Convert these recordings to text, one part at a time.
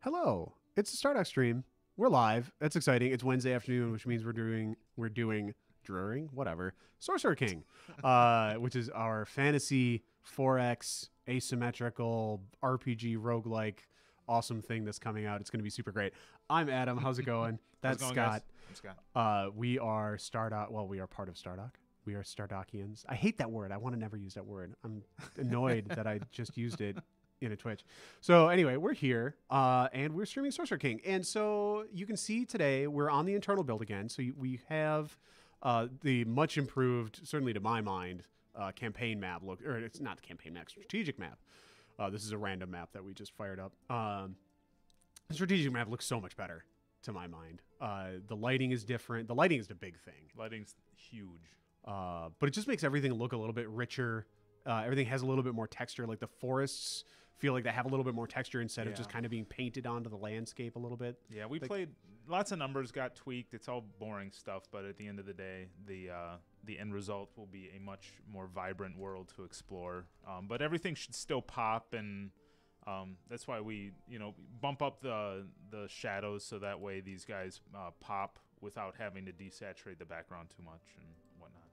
Hello, it's a Stardock stream. We're live. That's exciting. It's Wednesday afternoon, which means we're doing drawing, whatever. Sorcerer King, which is our fantasy 4X asymmetrical RPG roguelike awesome thing that's coming out. It's going to be super great. I'm Adam. How's it going? That's How's it going, Scott. guys? I'm Scott. We are Stardock. Well, we are part of Stardock. We are Stardockians. I hate that word. I want to never use that word. I'm annoyed that I just used it in a Twitch. So anyway, we're here and we're streaming Sorcerer King. And so you can see today we're on the internal build again. So we have the much improved, certainly to my mind, campaign map look, or it's not the campaign map, strategic map. This is a random map that we just fired up. The strategic map looks so much better to my mind. The lighting is different. The lighting is the big thing. Lighting's huge. But it just makes everything look a little bit richer. Everything has a little bit more texture. Like the forests feel like they have a little bit more texture instead of just kind of being painted onto the landscape a little bit. Yeah, we played lots of numbers, got tweaked. It's all boring stuff, but at the end of the day, the end result will be a much more vibrant world to explore. But everything should still pop, and that's why we bump up the shadows so that way these guys pop without having to desaturate the background too much and whatnot.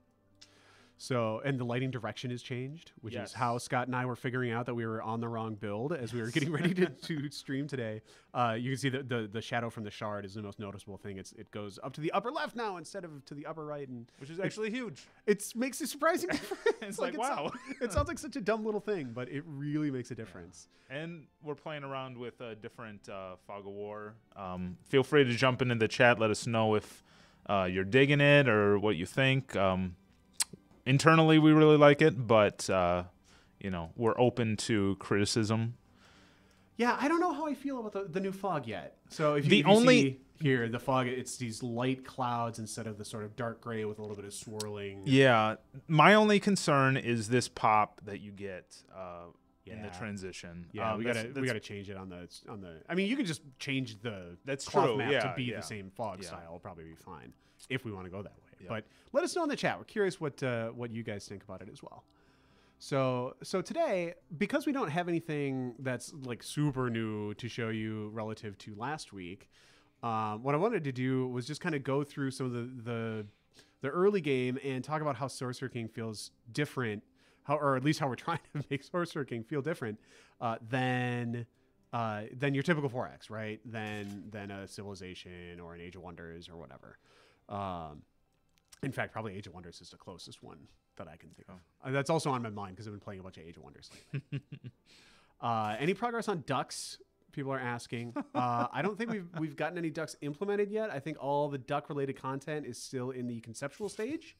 So, and the lighting direction has changed, which is how Scott and I were figuring out that we were on the wrong build as we were getting ready to stream today. You can see the shadow from the shard is the most noticeable thing. It goes up to the upper left now instead of to the upper right, and Which is actually huge. it makes a surprising difference. It's like, wow. It sounds like such a dumb little thing, but it really makes a difference. Yeah. And we're playing around with a different Fog of War. Feel free to jump into the chat. Let us know if you're digging it or what you think. Internally, we really like it, but we're open to criticism. Yeah, I don't know how I feel about the new fog yet. So if you see here, the fog, it's these light clouds instead of the sort of dark gray with a little bit of swirling. Yeah, my only concern is this pop that you get in the transition. Yeah, we gotta change it on the. I mean, you can just change the cloth map yeah, to be yeah. the same fog style. It'll probably be fine if we want to go that way. Yeah. But let us know in the chat. We're curious what you guys think about it as well. So today, because we don't have anything that's like super new to show you relative to last week, what I wanted to do was just kind of go through some of the early game and talk about how Sorcerer King feels different, or at least how we're trying to make Sorcerer King feel different than your typical 4X, right? Than a Civilization or an Age of Wonders or whatever. In fact, probably Age of Wonders is the closest one that I can think of. That's also on my mind because I've been playing a bunch of Age of Wonders lately. Any progress on ducks? People are asking. I don't think we've gotten any ducks implemented yet. I think all the duck-related content is still in the conceptual stage.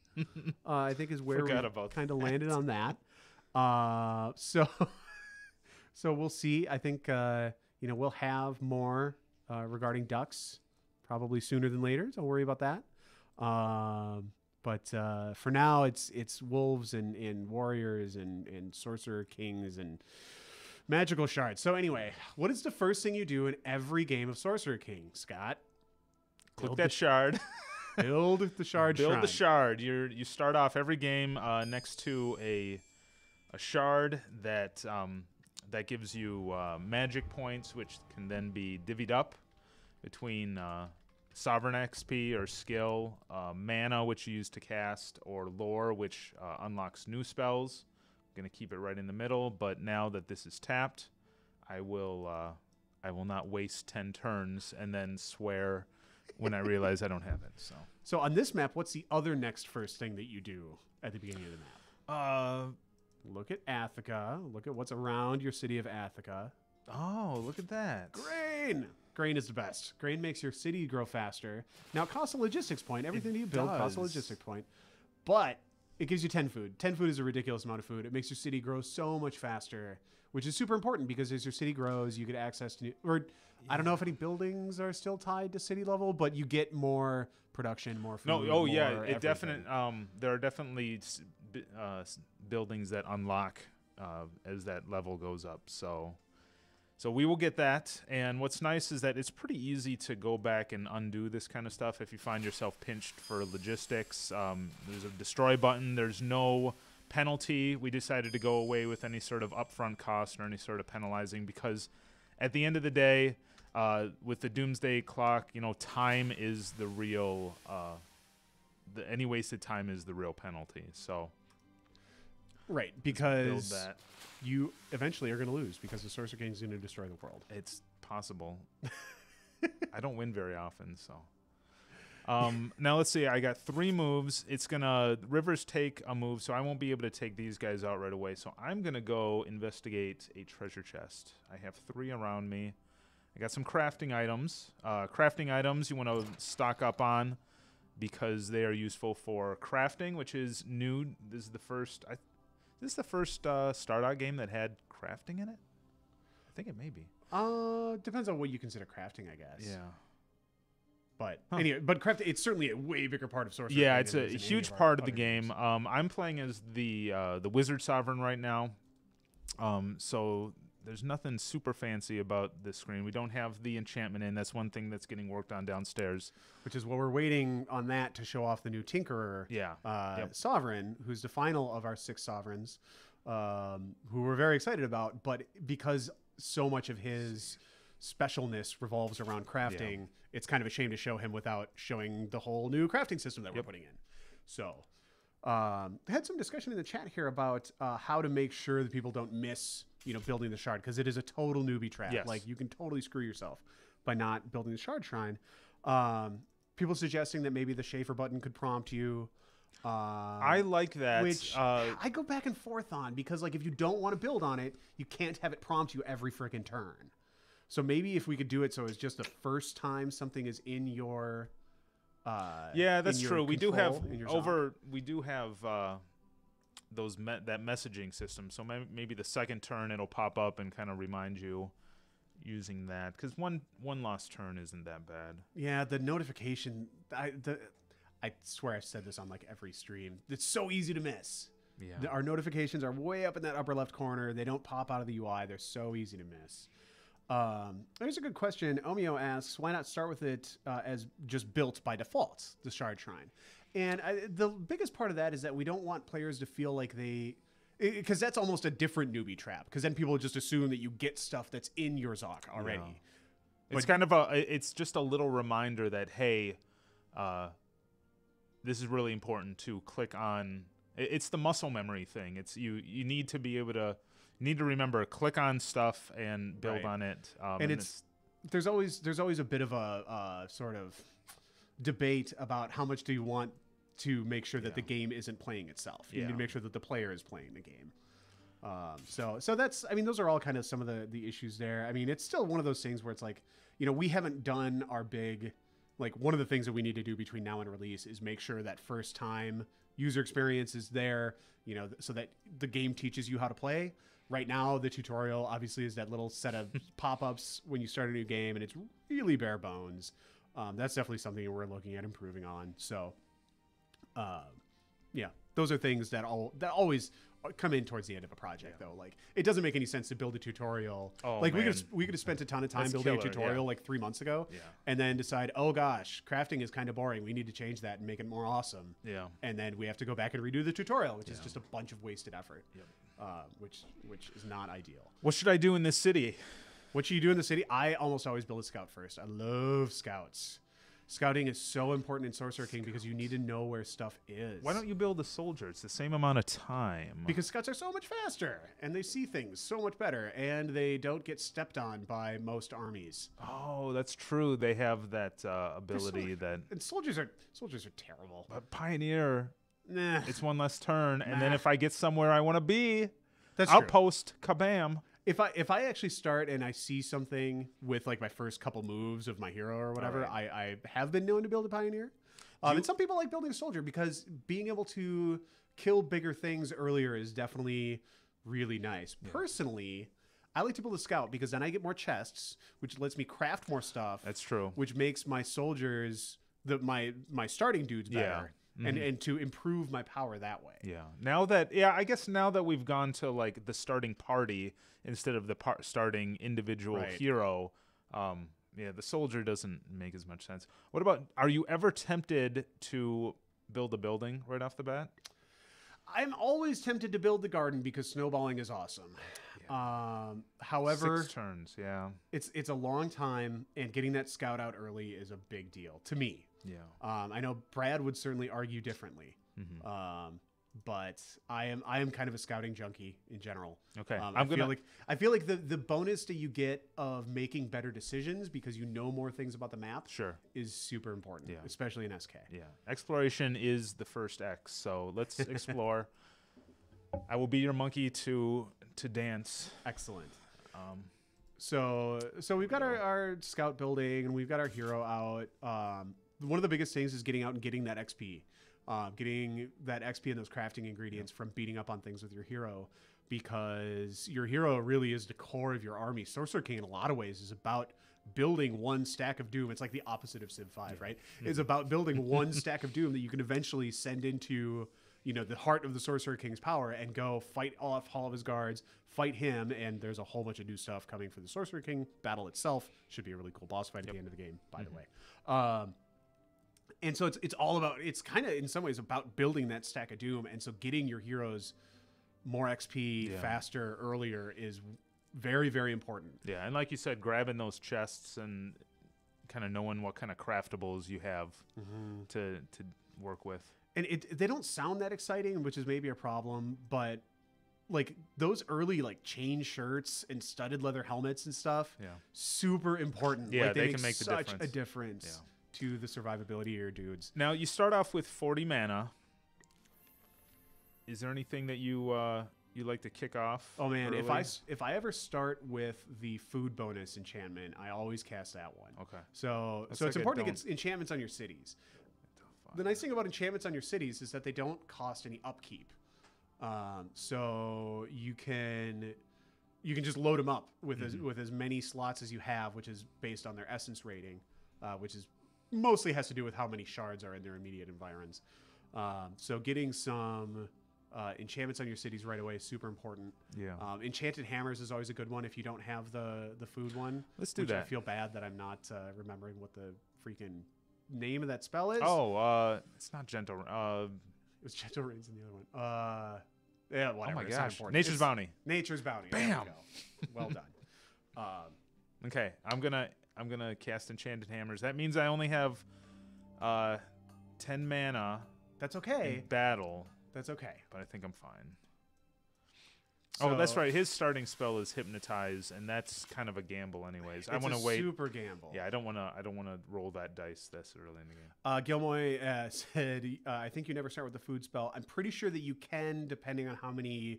I think is where we kind of landed on that. So we'll see. I think we'll have more regarding ducks probably sooner than later. Don't worry about that. But for now, it's wolves and warriors and sorcerer kings and magical shards. So anyway, what is the first thing you do in every game of Sorcerer King, Scott? Click that shard. Build the shard. Build the shard. You start off every game next to a shard that gives you magic points, which can then be divvied up between Sovereign XP or skill, mana, which you use to cast, or lore, which unlocks new spells. I'm going to keep it right in the middle, but now that this is tapped, I will not waste 10 turns and then swear when I realize I don't have it. So on this map, what's the other next first thing that you do at the beginning of the map? Look at Athica. Look at what's around your city of Athica. Oh, look at that. Grain! Grain is the best. Grain makes your city grow faster. Now, it costs a logistics point. Everything that you build costs a logistic point. But it gives you 10 food. 10 food is a ridiculous amount of food. It makes your city grow so much faster, which is super important because as your city grows, you get access to I don't know if any buildings are still tied to city level, but you get more production, more food. There are definitely buildings that unlock as that level goes up. So we will get that, and what's nice is that it's pretty easy to go back and undo this kind of stuff if you find yourself pinched for logistics. There's a destroy button. There's no penalty. We decided to go away with any sort of upfront cost or any sort of penalizing because at the end of the day, with the Doomsday Clock, time is the real. Any wasted time is the real penalty. So. Right, Build because that. you eventually are going to lose because the Sorcerer King is going to destroy the world. It's possible. I don't win very often, so. Now let's see. I got 3 moves. It's gonna Rivers take a move, so I won't be able to take these guys out right away. So I'm gonna go investigate a treasure chest. I have 3 around me. I got some crafting items. Crafting items you want to stock up on because they are useful for crafting, which is new. This is the first. This is the first Stardock game that had crafting in it. I think it may be. Depends on what you consider crafting, I guess. Yeah. But anyway, but crafting, it's certainly a way bigger part of Sorcerer King. Yeah, it's a huge part of the game. I'm playing as the Wizard Sovereign right now. So there's nothing super fancy about this screen. We don't have the enchantment in. That's one thing that's getting worked on downstairs. Which is what we're waiting on that to show off the new Tinkerer Sovereign, who's the final of our 6 Sovereigns, who we're very excited about. But because so much of his specialness revolves around crafting, it's kind of a shame to show him without showing the whole new crafting system that we're putting in. So I had some discussion in the chat here about how to make sure that people don't miss building the shard, because it is a total newbie trap. Yes. Like, you can totally screw yourself by not building the shard shrine. People suggesting that maybe the Schaefer button could prompt you. I like that. Which I go back and forth on, because like, if you don't want to build on it, you can't have it prompt you every freaking turn. So maybe if we could do it so it's just the first time something is in your yeah, that's true. We do have that messaging system. So maybe the second turn it'll pop up and kind of remind you using that, because one lost turn isn't that bad. Yeah, the notification. I swear I've said this on like every stream. It's so easy to miss. Yeah. Our notifications are way up in that upper left corner. They don't pop out of the UI. They're so easy to miss. There's a good question. Omeo asks, why not start with it as just built by default, the Shard Shrine? And the biggest part of that is that we don't want players to feel like because that's almost a different newbie trap, because then people just assume that you get stuff that's in your Zoc already. Yeah. It's kind of it's just a little reminder that, hey, this is really important to click on. It's the muscle memory thing. It's you need to be able to. You need to remember, click on stuff and build on it. And there's always a bit of a sort of debate about how much do you want to make sure that the game isn't playing itself. You need to make sure that the player is playing the game. So that's, I mean, those are all kind of some of the issues there. I mean, it's still one of those things where it's like, we haven't done our big, like, one of the things that we need to do between now and release is make sure that first time user experience is there, so that the game teaches you how to play. Right now, the tutorial obviously is that little set of pop-ups when you start a new game, and it's really bare bones. That's definitely something we're looking at improving on. So, yeah, those are things that always come in towards the end of a project, though. Like, it doesn't make any sense to build a tutorial. We could have spent a ton of time building a tutorial like 3 months ago, and then decide, oh gosh, crafting is kind of boring. We need to change that and make it more awesome. Yeah, and then we have to go back and redo the tutorial, which is just a bunch of wasted effort. Yep. Which is not ideal. What should I do in this city? What should you do in the city? I almost always build a scout first. I love scouts. Scouting is so important in Sorcerer King because you need to know where stuff is. Why don't you build a soldier? It's the same amount of time. Because scouts are so much faster, and they see things so much better, and they don't get stepped on by most armies. Oh, that's true. They have that ability and soldiers are terrible. But Pioneer, nah, it's one less turn, and then if I get somewhere I want to be, that's outpost, kabam. If I actually start and I see something with like my first couple moves of my hero or whatever, I have been known to build a Pioneer. And some people like building a soldier because being able to kill bigger things earlier is definitely really nice. Yeah. Personally, I like to build a scout because then I get more chests, which lets me craft more stuff. That's true. Which makes my soldiers, my starting dudes better. Yeah. And to improve my power that way. Yeah. I guess now that we've gone to like the starting party instead of the starting individual hero, the soldier doesn't make as much sense. What about, are you ever tempted to build a building right off the bat? I'm always tempted to build the garden because snowballing is awesome. However, 6 turns, yeah. it's a long time, and getting that scout out early is a big deal to me. Yeah. I know Brad would certainly argue differently. But I am kind of a scouting junkie in general. Okay. I feel like the bonus that you get of making better decisions because you know more things about the map is super important, especially in SK. Yeah. Exploration is the first X, so let's explore. I will be your monkey to dance. Excellent. So we've got our scout building and we've got our hero out. One of the biggest things is getting out and getting that XP. Getting that XP and those crafting ingredients from beating up on things with your hero, because your hero really is the core of your army. Sorcerer King in a lot of ways is about building one stack of doom. It's like the opposite of Civ 5, right? It's about building one stack of doom that you can eventually send into, the heart of the Sorcerer King's power and go fight off all of his guards, fight him, and there's a whole bunch of new stuff coming for the Sorcerer King. Battle itself should be a really cool boss fight at the end of the game, by the way. And so it's all about, it's kind of in some ways about building that stack of doom. And so getting your heroes more XP faster, earlier is very, very important. Yeah. And like you said, grabbing those chests and kind of knowing what kind of craftables you have to work with. And they don't sound that exciting, which is maybe a problem, but like those early like chain shirts and studded leather helmets and stuff, super important. Yeah, like, they can make such a difference. To the survivability of your dudes. Now you start off with 40 mana. Is there anything that you like to kick off? Oh man, early? if I ever start with the food bonus enchantment, I always cast that one. Okay. So That's it's like important to get enchantments on your cities. The nice thing about enchantments on your cities is that they don't cost any upkeep. So you can just load them up with as many slots as you have, which is based on their essence rating, which is mostly has to do with how many shards are in their immediate environs. So getting some enchantments on your cities right away is super important. Yeah. Enchanted hammers is always a good one if you don't have the food one. Let's do that. I feel bad that I'm not remembering what the freaking name of that spell is. Oh, it's not gentle. It was Gentle Rains in the other one. Yeah, whatever. Oh my gosh. Nature's Bounty. Nature's Bounty. Bam. There we go. Well done. Okay, I'm gonna cast Enchanted Hammers. That means I only have 10 mana. That's okay. In battle. That's okay. But I think I'm fine. So, that's right. His starting spell is Hypnotize, and that's kind of a gamble, anyways. I want to wait. Super gamble. Yeah, I don't want to roll that dice this early in the game. Gilmoy said, "I think you never start with the food spell. I'm pretty sure that you can, depending on how many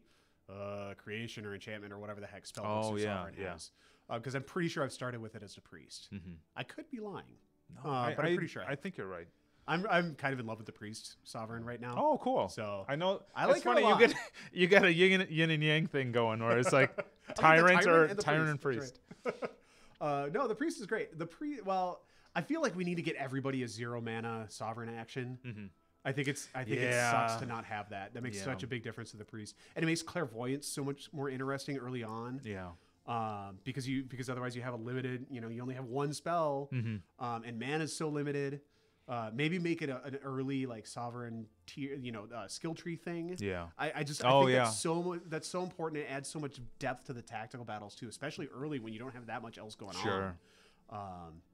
creation or enchantment or whatever the heck spell Sovereign has. Because I'm pretty sure I've started with it as a priest. I could be lying, but I'm pretty sure. I think you're right. I'm kind of in love with the priest sovereign right now. Oh, cool. So I know. I like funny. her a lot. You got a yin and yang thing going, where it's like tyrant and priest. Right. No, the priest is great. Well, I feel like we need to get everybody a 0 mana sovereign action. I think it sucks to not have that. That makes such a big difference to the priest, and it makes clairvoyance so much more interesting early on. Yeah. Because otherwise you have a limited. You only have one spell, and mana is so limited. Maybe make it an early like sovereign tier, skill tree thing. Yeah. I think that's so important. It adds so much depth to the tactical battles too, especially early when you don't have that much else going on.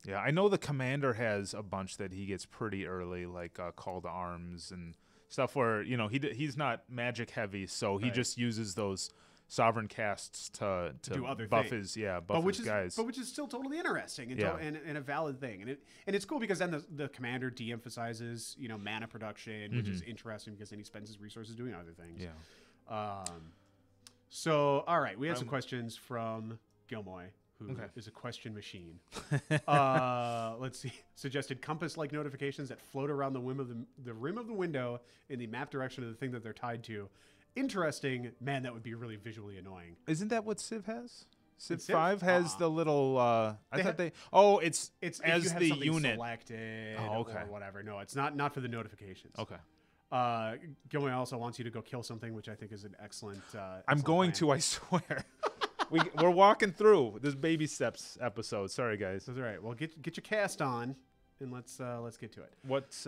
Yeah, I know the commander has a bunch that he gets pretty early, like Call to Arms and stuff where he's not magic heavy, so he just uses those sovereign casts to do other buff things. his guys. But which is still totally interesting and a valid thing. And it's cool because then the commander de-emphasizes mana production, which is interesting because then he spends his resources doing other things. Yeah. So all right, we had some questions from Gilmoy, who is a question machine. Let's see. Suggested compass-like notifications that float around the rim of the window in the map direction of the thing that they're tied to. Interesting. Man, that would be really visually annoying. Isn't that what Civ has? Civ Civ? 5 has the little it's as the unit selected or whatever. No, it's not for the notifications. Okay. Gilmoy also wants you to go kill something, which I think is an excellent I'm going plan. to, I swear. We're walking through this baby steps episode. Sorry guys. That's all right. Well, get your cast on and let's get to it. What's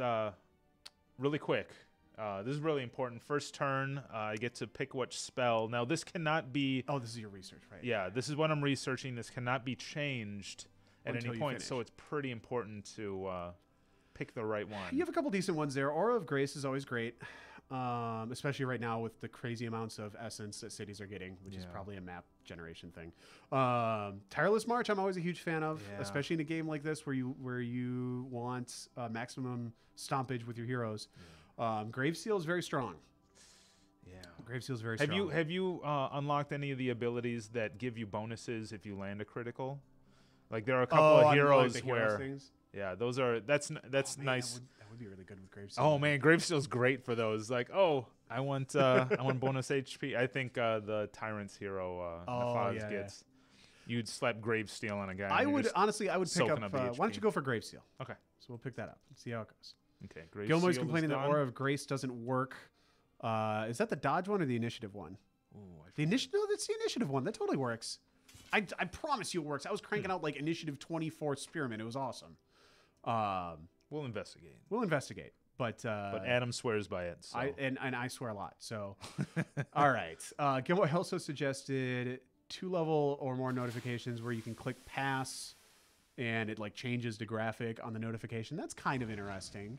really quick. This is really important. First turn, I get to pick which spell. Now, this cannot be... Oh, this is your research, right? Yeah, this is what I'm researching. This cannot be changed at Until any you point, so finish. it's pretty important to pick the right one. You have a couple decent ones there. Aura of Grace is always great, especially right now with the crazy amounts of essence that cities are getting, which is probably a map generation thing. Tireless March, I'm always a huge fan of, especially in a game like this where you want maximum stompage with your heroes. Graveseal is very strong. Yeah, Graveseal is very strong. Have you unlocked any of the abilities that give you bonuses if you land a critical? Like there are a couple of heroes like where, things? yeah, those are that's Man, nice. That would be really good with Graveseal. Oh man, Graveseal's great for those. Like, oh, I want bonus HP. I think the Tyrant's hero Nafaz gets. You'd slap Gravesteel on a guy. I would honestly, I would pick up. the Why don't you go for Graveseal? Okay. So we'll pick that up and see how it goes. Okay. Gravesteel Gilmore's complaining is that done. Aura of Grace doesn't work. Is that the dodge one or the initiative one? Ooh, The initiative? No, that's the initiative one. That totally works. I promise you it works. I was cranking out like initiative 24 Spearman. It was awesome. We'll investigate. We'll investigate. But Adam swears by it. So. I swear a lot. So, all right. Gilmore also suggested 2-level or more notifications where you can click pass, and it like changes the graphic on the notification. That's kind of interesting.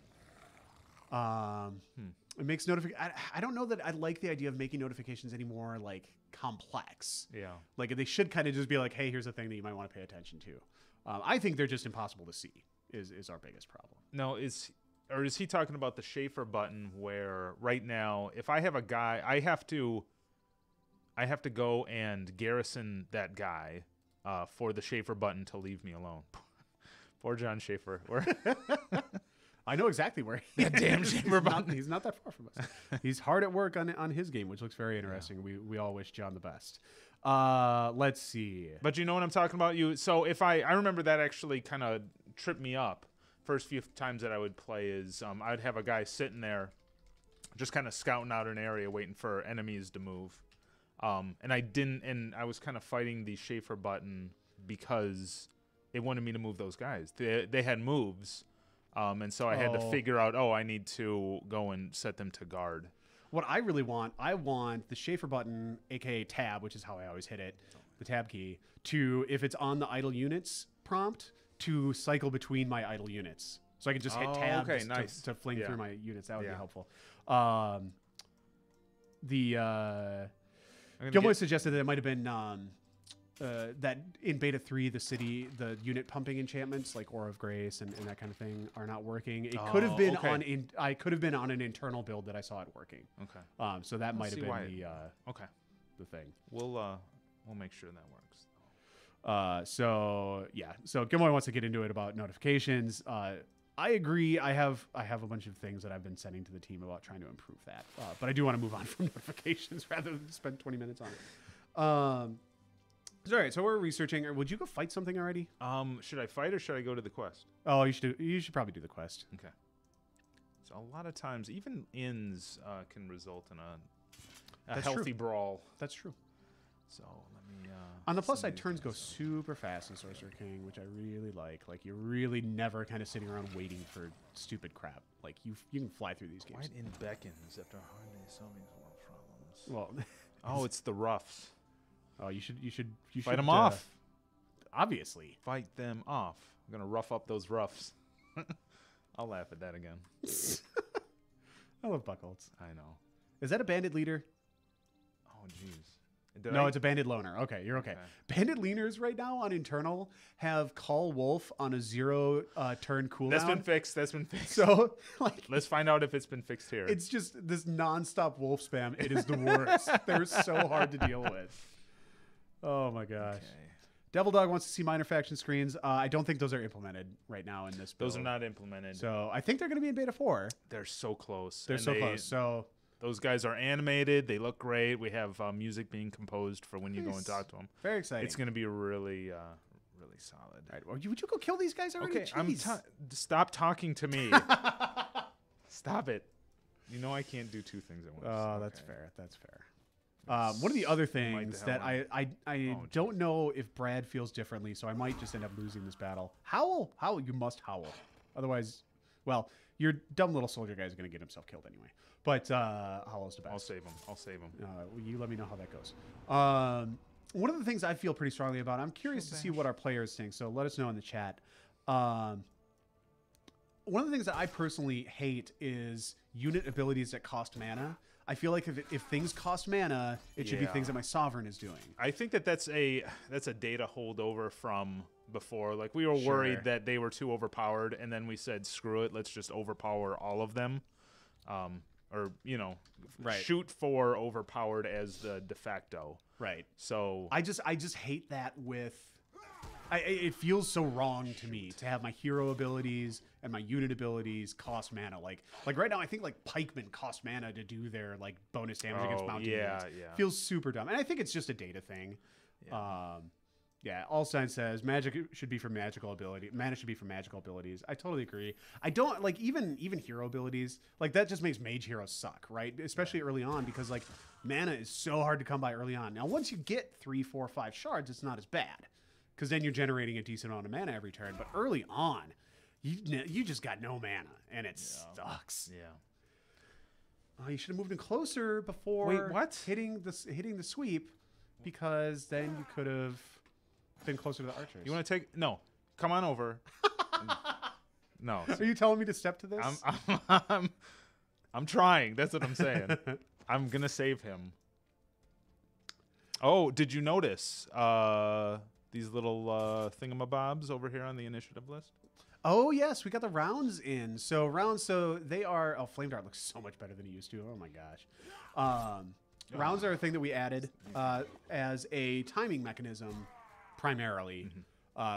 It makes I don't know that I like the idea of making notifications any more like complex. Yeah. Like they should kind of just be like, hey, here's a thing that you might want to pay attention to. I think they're just impossible to see. Is our biggest problem. No, is he talking about the Schaefer button where right now, if I have a guy, I have to go and garrison that guy for the Schaefer button to leave me alone. Poor John Schaefer. I know exactly where he that damn Schaefer button. He's not that far from us. He's hard at work on his game, which looks very interesting. Yeah. We all wish John the best. Let's see. But you know what I'm talking about? So if I remember that actually kind of tripped me up. First few times that I would play is I'd have a guy sitting there just kind of scouting out an area waiting for enemies to move. And I was kind of fighting the Schaefer button because it wanted me to move those guys. They had moves. And so I had to figure out, I need to go and set them to guard. What I really want, I want the Schaefer button, aka tab, which is how I always hit it, the tab key, to, if it's on the idle units prompt, to cycle between my idle units. So I can just hit tab to fling through my units. That would be helpful. Gilmore suggested that it might have been that in beta 3 the unit pumping enchantments like Aura of Grace and that kind of thing are not working. It could have been I could have been on an internal build that I saw it working. Okay. So that might have been the thing. We'll make sure that works. So Gilmore wants to get into it about notifications. I agree. I have a bunch of things that I've been sending to the team about trying to improve that. But I do want to move on from notifications rather than spend 20 minutes on it. All right, so we're researching. Would you go fight something already? Should I fight or should I go to the quest? Oh, you should probably do the quest. Okay. So a lot of times, even inns can result in a healthy brawl. That's true. So let me. On the plus side, turns go super fast in Sorcerer King, which I really like. Like you're really never kind of sitting around waiting for stupid crap. Like you can fly through these games. White in beckons after hardly solving problems. Well, it's the roughs. Oh, you should fight them off. Obviously, fight them off. I'm gonna rough up those roughs. I'll laugh at that again. I love Buckholz. I know. Is that a bandit leader? Oh, jeez. No, it's a bandit loner. Okay, you're okay. Bandit leaners right now on internal have Call Wolf on a 0 turn cooldown. That's been fixed. So, let's find out if it's been fixed here. It's just this nonstop wolf spam. It is the worst. They're so hard to deal with. Oh my gosh. Okay. Devil Dog wants to see minor faction screens. I don't think those are implemented right now in this build. Those are not implemented. So I think they're going to be in beta 4. They're so close. They're so close. So those guys are animated. They look great. We have music being composed for when you go and talk to them. Very exciting. It's going to be really, really solid. All right. Well, would you go kill these guys already? Okay. Stop talking to me. Stop it. You know I can't do two things at once. Oh, that's fair. That's fair. One of the other things that I don't know if Brad feels differently, so I might just end up losing this battle. Howl. You must howl. Otherwise, Well, your dumb little soldier guy is going to get himself killed anyway. But Hollow's the best. I'll save him. You let me know how that goes. One of the things I feel pretty strongly about, I'm curious to see what our players think, so let us know in the chat. One of the things that I personally hate is unit abilities that cost mana. I feel like if things cost mana, it should be things that my Sovereign is doing. I think that's a data holdover from before. Like, we were worried that they were too overpowered, and then we said, screw it, let's just overpower all of them. Or, shoot for overpowered as the de facto. Right. So I just hate that with... it feels so wrong to me to have my hero abilities and my unit abilities cost mana. Like right now, I think like pikemen cost mana to do their like bonus damage against mounted units. Feels super dumb, and I think it's just a data thing. Allstein says magic should be for magical ability. Mana should be for magical abilities. I totally agree. I don't like even hero abilities. Like that just makes mage heroes suck, right? Especially early on, because like mana is so hard to come by early on. Now once you get 3, 4, 5 shards, it's not as bad, because then you're generating a decent amount of mana every turn. But early on, you just got no mana, and it sucks. Yeah. You should have moved in closer before hitting the sweep, because then you could have been closer to the archers. You want to take... No. Come on over. No. Are you telling me to step to this? I'm trying. That's what I'm saying. I'm going to save him. Oh, did you notice these little thingamabobs over here on the initiative list? Oh, yes. We got the rounds in. So they are... Oh, Flame Dart looks so much better than it used to. Oh, my gosh. Rounds are a thing that we added as a timing mechanism, primarily,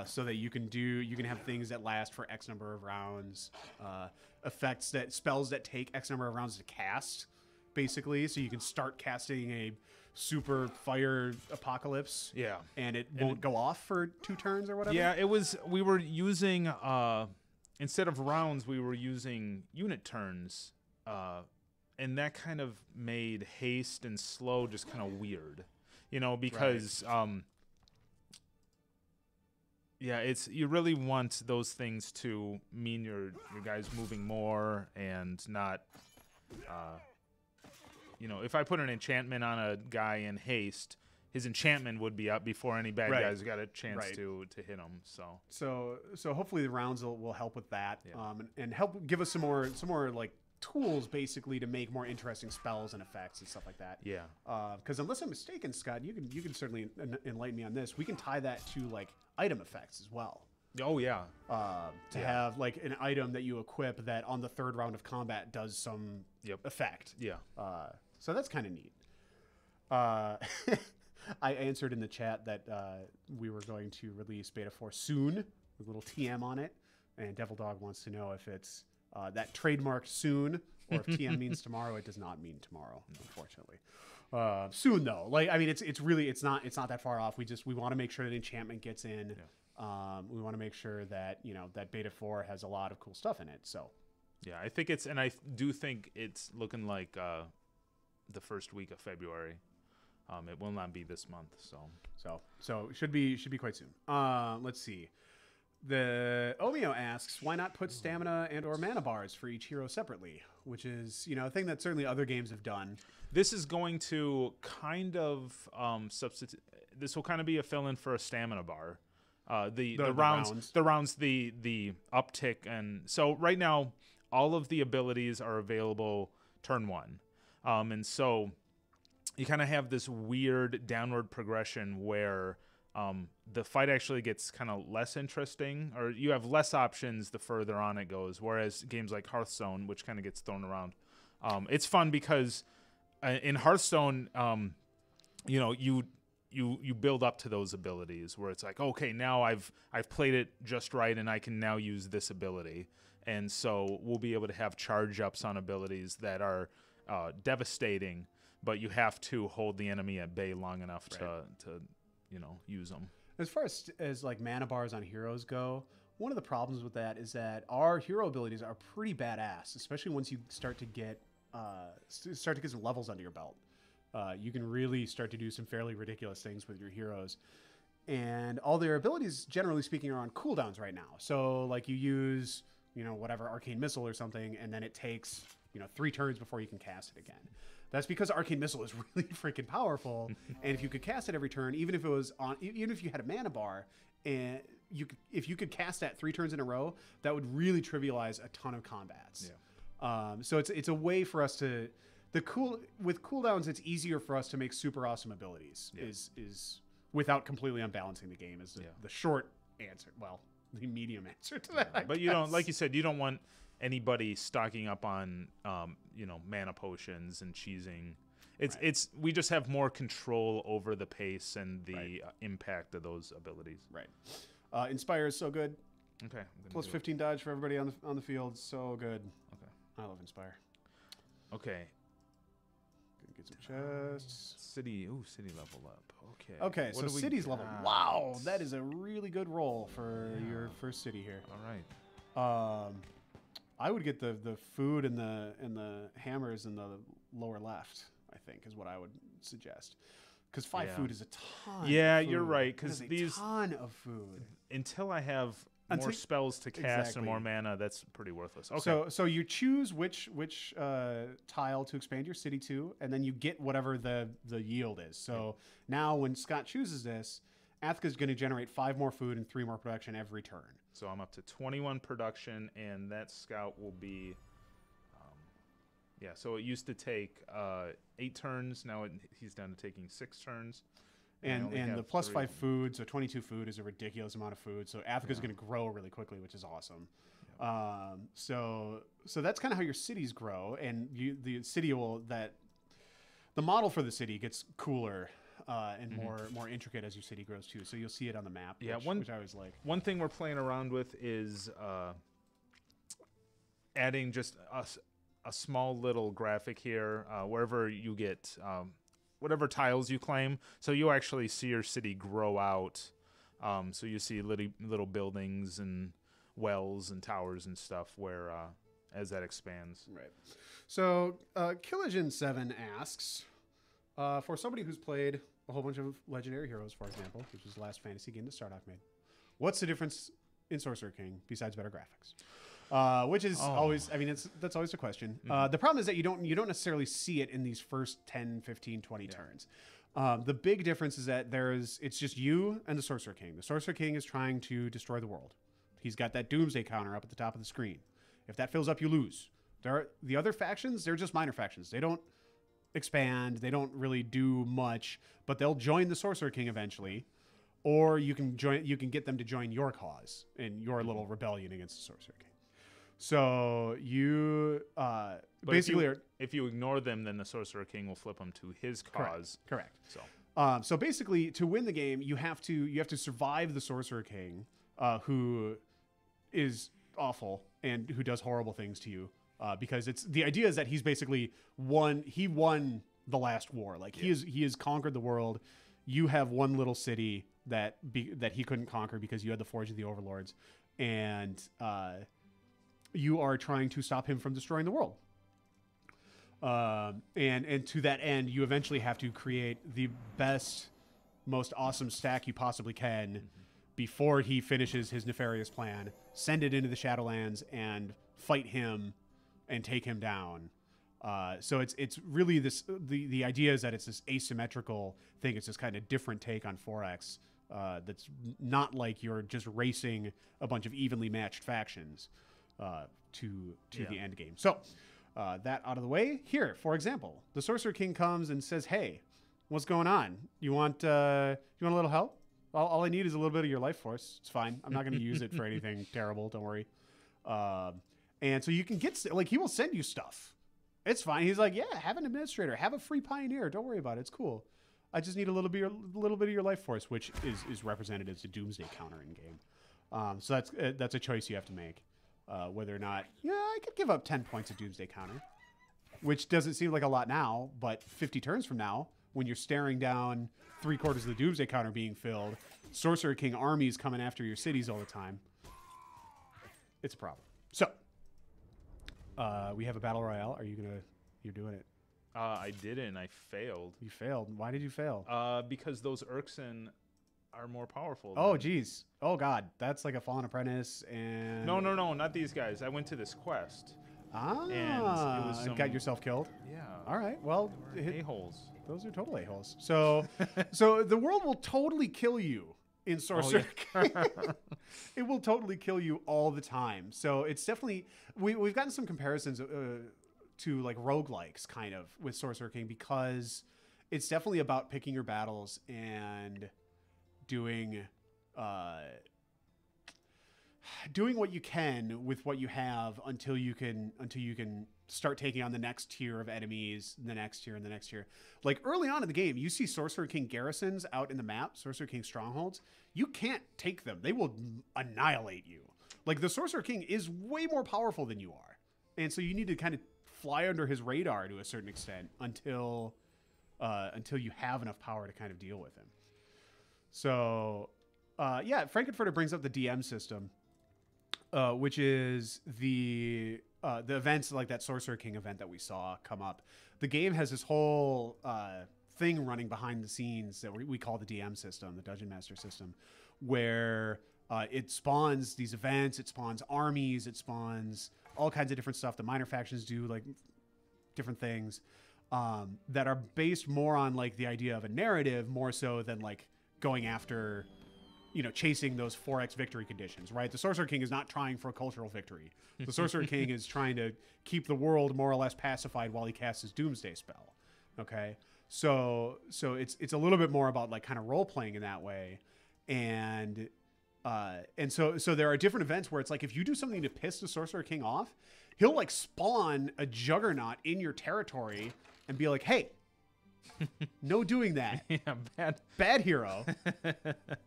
so that you can have things that last for X number of rounds, spells that take X number of rounds to cast, basically. So you can start casting a super fire apocalypse, and it won't go off for 2 turns or whatever. Yeah, we were using instead of rounds, we were using unit turns, and that kind of made haste and slow just kind of weird, because you really want those things to mean your guys moving more and not, if I put an enchantment on a guy in haste, his enchantment would be up before any bad guys got a chance to hit him. So hopefully the rounds will help with that, and help give us some more like tools, basically, to make more interesting spells and effects and stuff like that. Yeah. Because unless I'm mistaken, Scott, you can certainly enlighten me on this. We can tie that to like item effects as well. Oh yeah. To have like an item that you equip that on the 3rd round of combat does some effect. Yeah. So that's kind of neat. I answered in the chat that we were going to release Beta 4 soon, with a little TM on it, and Devil Dog wants to know if it's that trademarked soon, or if TM means tomorrow. It does not mean tomorrow, unfortunately. Soon though, it's not that far off. We want to make sure that enchantment gets in. We want to make sure that that Beta 4 has a lot of cool stuff in it. So yeah, I think I do think it's looking like the first week of February. It will not be this month. So it should be quite soon. Let's see. The Omeo asks, why not put stamina and or mana bars for each hero separately, which is, a thing that certainly other games have done. This is going to kind of substitute. This will kind of be a fill-in for a stamina bar. The rounds, the uptick, and so right now all of the abilities are available turn 1, and so you kind of have this weird downward progression where the fight actually gets kind of less interesting, or you have less options the further on it goes, whereas games like Hearthstone, which kind of gets thrown around, it's fun because in Hearthstone, you build up to those abilities where it's like, okay, now I've played it just right, and I can now use this ability, and so we'll be able to have charge ups on abilities that are devastating, but you have to hold the enemy at bay long enough to use them. As far as like mana bars on heroes go, one of the problems with that is that our hero abilities are pretty badass, especially once you start to get some levels under your belt. You can really start to do some fairly ridiculous things with your heroes, and all their abilities, generally speaking, are on cooldowns right now. So like you use whatever arcane missile or something, and then it takes 3 turns before you can cast it again. That's because arcane missile is really freaking powerful, and if you could cast it every turn, even if you had a mana bar, and if you could cast that 3 turns in a row, that would really trivialize a ton of combats. Yeah. So it's a way for us to with cooldowns, it's easier for us to make super awesome abilities. Yeah. Is without completely unbalancing the game is the short answer. Well, the medium answer to that. But you don't, like you said, you don't want anybody stocking up on mana potions and cheesing. We just have more control over the pace and the impact of those abilities. Right. Inspire is so good. Okay. Plus 15 dodge for everybody on the field. So good. Okay. I love Inspire. Okay. Gonna get some chests. City level up. Okay. Okay, so city's level. Wow, that is a really good roll for your first city here. All right. I would get the food and the hammers in the lower left, I think, is what I would suggest. Because 5 food is a ton. Yeah, of food. you're right. Because these ton of food. Until I have more spells to cast and more mana, that's pretty worthless. Okay. So you choose which tile to expand your city to, and then you get whatever the yield is. So now when Scott chooses this, Athka's going to generate 5 more food and 3 more production every turn. So I'm up to 21 production, and that scout will be, so it used to take 8 turns. Now he's down to taking 6 turns. And the plus 5 food, so 22 food is a ridiculous amount of food. So Athka's going to grow really quickly, which is awesome. Yeah. So that's kind of how your cities grow, and the city the model for the city gets cooler. And more intricate as your city grows too. So you'll see it on the map, which I always like. One thing we're playing around with is adding just a small little graphic here wherever you get whatever tiles you claim. So you actually see your city grow out. So you see little buildings and wells and towers and stuff where as that expands. Right. So Killigan7 asks, for somebody who's played a whole bunch of Legendary Heroes, for example, which was the last fantasy game that Stardock made, what's the difference in Sorcerer King besides better graphics? Which is always, that's always a question. The problem is that you don't necessarily see it in these first 10, 15, 20 turns. The big difference is that it's just you and the Sorcerer King. The Sorcerer King is trying to destroy the world. He's got that Doomsday counter up at the top of the screen. If that fills up, you lose. The other factions, they're just minor factions. They don't expand, they don't really do much, but they'll join the Sorcerer King eventually, or you can get them to join your cause in your little rebellion against the Sorcerer King. So you basically if you ignore them, then the Sorcerer King will flip them to his cause. Correct. So basically, to win the game, you have to survive the Sorcerer King, who is awful and who does horrible things to you. Because the idea is that he's basically won the last war. Like he has conquered the world. You have one little city that he couldn't conquer because you had the Forge of the Overlords, and you are trying to stop him from destroying the world. And to that end, you eventually have to create the best, most awesome stack you possibly can before he finishes his nefarious plan. Send it into the Shadowlands and fight him and take him down. So it's really this. The idea is that it's this asymmetrical thing. It's this kind of different take on 4X. That's not like you're just racing a bunch of evenly matched factions to the end game. So that out of the way. Here, for example, the Sorcerer King comes and says, "Hey, what's going on? You want a little help? All I need is a little bit of your life force. It's fine. I'm not going to use it for anything terrible. Don't worry." And so you can get, he will send you stuff. It's fine. He's like, yeah, have an administrator, have a free pioneer. Don't worry about it. It's cool. I just need a little bit of your life force, which is represented as the Doomsday counter in game. So that's a choice you have to make, whether or not, I could give up 10 points of Doomsday counter, which doesn't seem like a lot now, but 50 turns from now, when you're staring down 3/4 of the Doomsday counter being filled, Sorcerer King armies coming after your cities all the time, it's a problem. So we have a battle royale. You're doing it? I didn't. I failed. You failed. Why did you fail? Because those Urkson are more powerful. Oh, geez. Oh, God. That's like a Fallen Apprentice and... No, not these guys. I went to this quest. Ah, and it was some, got yourself killed? Yeah. All right. Well, a-holes. Those are total a-holes. So, so the world will totally kill you in Sorcerer King. It will totally kill you all the time. So it's definitely... We've gotten some comparisons to like roguelikes kind of with Sorcerer King because it's definitely about picking your battles and doing what you can with what you have until you can start taking on the next tier of enemies, the next tier and the next tier. Like early on in the game, you see Sorcerer King garrisons out in the map, Sorcerer King strongholds. You can't take them. They will annihilate you. Like the Sorcerer King is way more powerful than you are. And so you need to kind of fly under his radar to a certain extent until you have enough power to kind of deal with him. So, yeah, Frankenfurter brings up the DM system, which is the events like that Sorcerer King event that we saw come up. The game has this whole thing running behind the scenes that we call the DM system, the Dungeon Master system, where it spawns these events, it spawns armies, it spawns all kinds of different stuff. The minor factions do like different things that are based more on like the idea of a narrative more so than like going after, you know, chasing those 4x victory conditions, right? The Sorcerer King is not trying for a cultural victory. The Sorcerer King is trying to keep the world more or less pacified while he casts his Doomsday spell. Okay, so it's a little bit more about like kind of role playing in that way, and so there are different events where it's like if you do something to piss the Sorcerer King off, he'll like spawn a juggernaut in your territory and be like, hey, no doing that. Yeah, bad hero.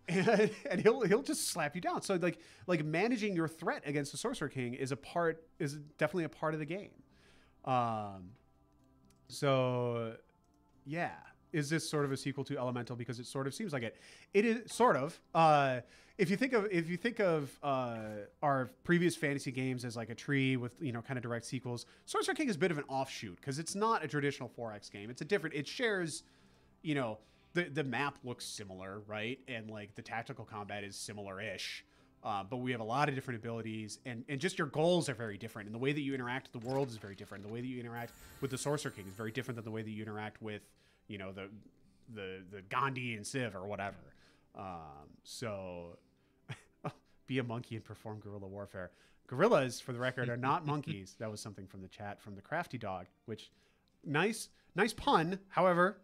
and he'll just slap you down. So like managing your threat against the Sorcerer King is definitely a part of the game. So yeah, is this sort of a sequel to Elemental? Because it sort of seems like it. It is sort of. If you think of our previous fantasy games as like a tree with, you know, kind of direct sequels, Sorcerer King is a bit of an offshoot because it's not a traditional 4X game. It's a different. It shares, you know, the map looks similar, right, and like the tactical combat is similar-ish, but we have a lot of different abilities, and just your goals are very different, and the way that you interact with the world is very different. The way that you interact with the Sorcerer King is very different than the way that you interact with, you know, the Gandhi and Civ or whatever. So be a monkey and perform guerrilla warfare. Gorillas, for the record, are not monkeys. That was something from the chat from the Crafty Dog, which nice pun. However,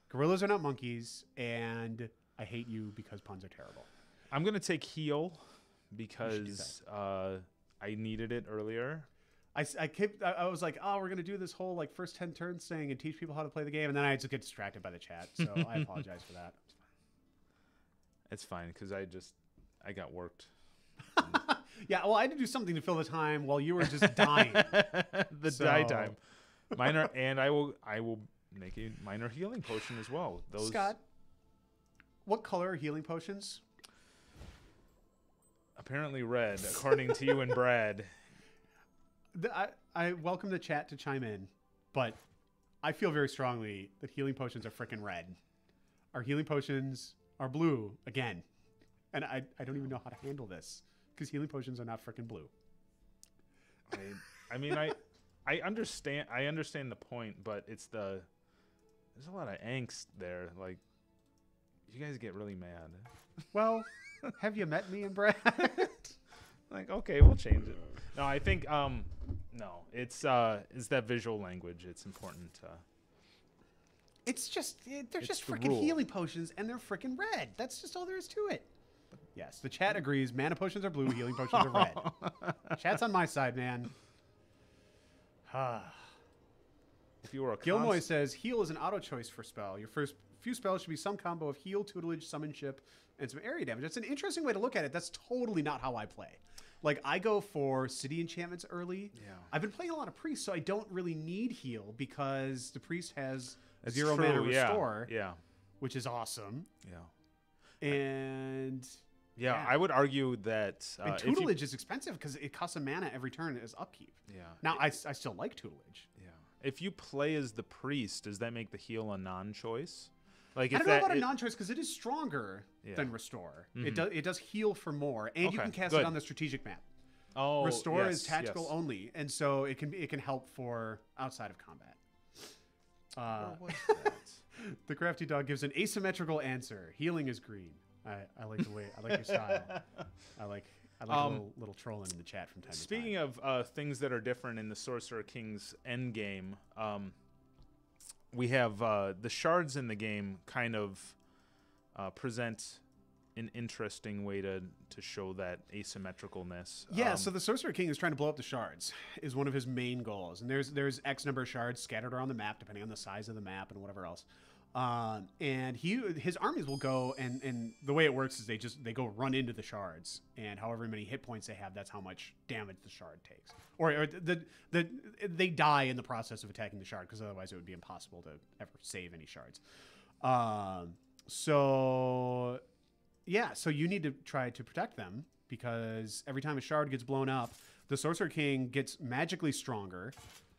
gorillas are not monkeys, and I hate you because puns are terrible. I'm going to take heal because I needed it earlier. I was like, oh, we're going to do this whole like first 10 turns thing and teach people how to play the game. And then I just get distracted by the chat. So I apologize for that. It's fine because I got worked. Yeah, well, I had to do something to fill the time while you were just dying. Die time. Minor, and I will make a minor healing potion as well. Those Scott, what color are healing potions? Apparently red, according to you and Brad. I welcome the chat to chime in, but I feel very strongly that healing potions are freaking red. Our healing potions are blue again. And I don't even know how to handle this because healing potions are not freaking blue. I mean, I understand the point, but there's a lot of angst there. Like, you guys get really mad. Well, have you met me and Brad? Like, okay, we'll change it. No, I think no, it's that visual language. It's important. It's just they're just freaking healing potions and they're freaking red. That's just all there is to it. Yes, the chat agrees. Mana potions are blue, healing potions are red. Chat's on my side, man. If you were a Gilmoy says, heal is an auto choice for spell. Your first few spells should be some combo of heal, tutelage, summonship, and some area damage. That's an interesting way to look at it. That's totally not how I play. Like, I go for city enchantments early. Yeah. I've been playing a lot of priest, so I don't really need heal because the priest has zero mana restore, which is awesome. Yeah. And yeah, I would argue that and tutelage is expensive because it costs a mana every turn as upkeep. Yeah. Now I still like tutelage. Yeah. If you play as the priest, does that make the heal a non-choice? Like I if don't know that about a it- non-choice because it is stronger Yeah. than Restore. Mhm. It does heal for more, and you Okay, can cast good. it on the strategic map. oh, Restore yes, is tactical yes. only, and so it can help for outside of combat. What was that? The crafty dog gives an asymmetrical answer. Healing is green. I like the way I like your style. I like a little trolling in the chat from time to time. Speaking of things that are different in the Sorcerer King's end game, we have the shards in the game kind of present an interesting way to show that asymmetricalness. Yeah, so the Sorcerer King is trying to blow up the shards, is one of his main goals. And there's X number of shards scattered around the map, depending on the size of the map and whatever else. And his armies will go, and the way it works is they go run into the shards, and however many hit points they have, that's how much damage the shard takes. Or they die in the process of attacking the shard, because otherwise it would be impossible to ever save any shards. So you need to try to protect them, because every time a shard gets blown up, the Sorcerer King gets magically stronger,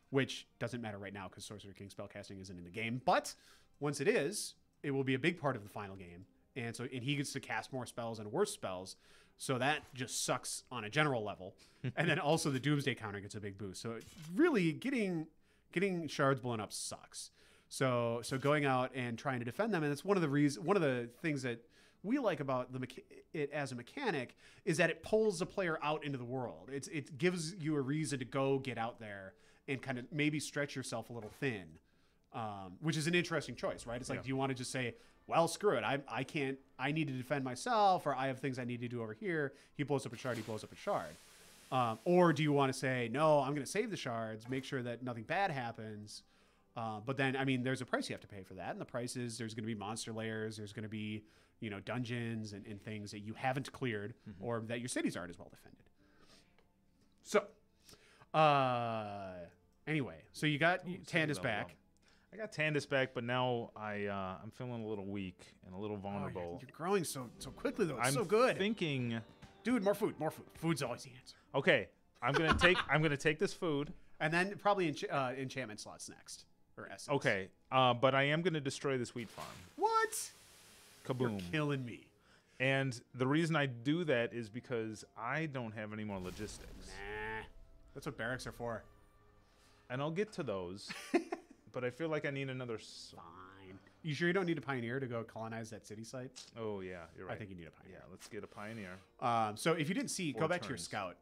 which doesn't matter right now because Sorcerer King spellcasting isn't in the game. But once it is, it will be a big part of the final game. And he gets to cast more spells and worse spells. So that just sucks on a general level. And then also the Doomsday counter gets a big boost. So really getting shards blown up sucks. So going out and trying to defend them, and it's one of the things that we like about it as a mechanic is that it pulls the player out into the world. It gives you a reason to go get out there and kind of maybe stretch yourself a little thin, which is an interesting choice, right? It's like, do you want to just say, well, screw it, I need to defend myself, or I have things I need to do over here. He blows up a shard, he blows up a shard. Or do you want to say, no, I'm going to save the shards, make sure that nothing bad happens. But then, I mean, there's a price you have to pay for that. And the price is there's going to be monster layers, there's going to be, dungeons and things that you haven't cleared, or that your cities aren't as well defended. So, anyway, so you got Tandis back. I got Tandis back, but now I'm feeling a little weak and a little vulnerable. You're growing so quickly, though. It's I'm so good. Thinking, dude, more food. Food's always the answer. Okay, I'm gonna take this food, and then probably enchantment slots next, or essence. Okay, but I am gonna destroy this wheat farm. What? Kaboom! You're killing me. And the reason I do that is because I don't have any more logistics. Nah, that's what barracks are for. And I'll get to those, but I feel like I need another. Fine. You sure you don't need a pioneer to go colonize that city site? Oh yeah, you're right. I think you need a pioneer. Yeah, let's get a pioneer. So if you didn't see, go back to your scout.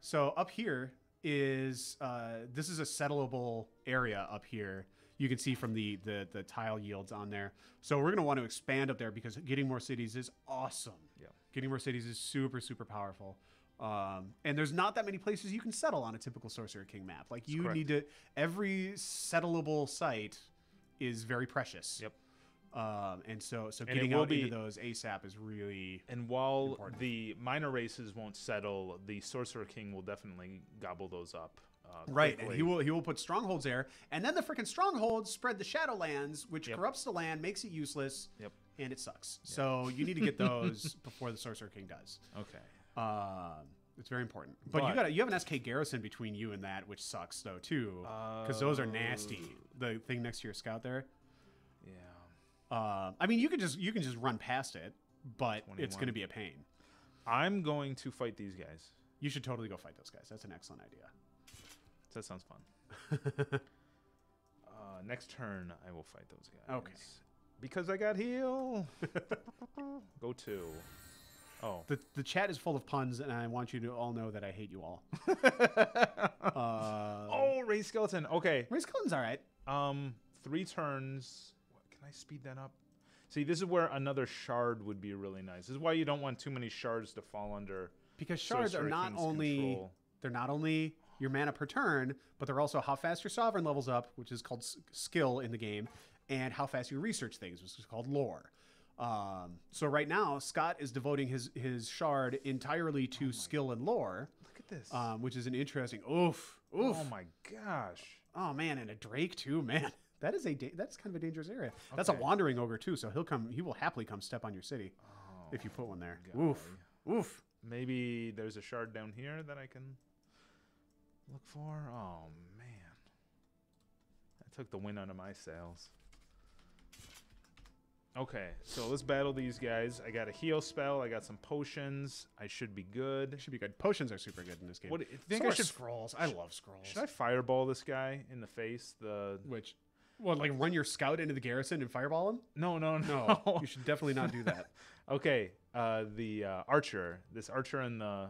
So up here is this is a settleable area up here. You can see from the tile yields on there. So we're going to want to expand up there because getting more cities is awesome. Yeah. Getting more cities is super, super powerful. And there's not that many places you can settle on a typical Sorcerer King map. Like you need to, every settleable site is very precious. Yep. And so getting out into those ASAP is really important. The minor races won't settle, the Sorcerer King will definitely gobble those up. Right, and he will put strongholds there, and then the freaking strongholds spread the Shadowlands, which corrupts the land, makes it useless, and it sucks. Yep. So you need to get those before the Sorcerer King does. Okay. It's very important. But you have an SK garrison between you and that, which sucks though too, because those are nasty. The thing next to your scout there. Yeah. I mean, you can just run past it, but 21. It's going to be a pain. I'm going to fight these guys. You should totally go fight those guys. That's an excellent idea. That sounds fun. Next turn, I will fight those guys. Okay. Because I got heal. Go to. Oh. The chat is full of puns, and I want you to all know that I hate you all. Oh, Ray Skeleton. Okay. Ray Skeleton's all right. 3 turns. What, can I speed that up? See, this is where another shard would be really nice. This is why you don't want too many shards to fall under. Because shards are not only your mana per turn, but they're also how fast your sovereign levels up, which is called skill in the game, and how fast you research things, which is called lore. So right now, Scott is devoting his shard entirely to skill and lore. Look at this. Which is an interesting. Oof. Oh my gosh. Oh man, and a Drake too, man. That's kind of a dangerous area. Okay. That's a wandering ogre too, so he will happily come step on your city if you put one there. God. Oof. Oof. Maybe there's a shard down here that I can look for. Oh man, that took the wind out of my sails. Okay, so let's battle these guys. I got a heal spell. I got some potions. I should be good. Should be good. Potions are super good in this game. What do you think? So I are should scrolls. I love scrolls. Should I fireball this guy in the face? Which, well, like run your scout into the garrison and fireball him? No. No, you should definitely not do that. Okay, the archer. This archer in the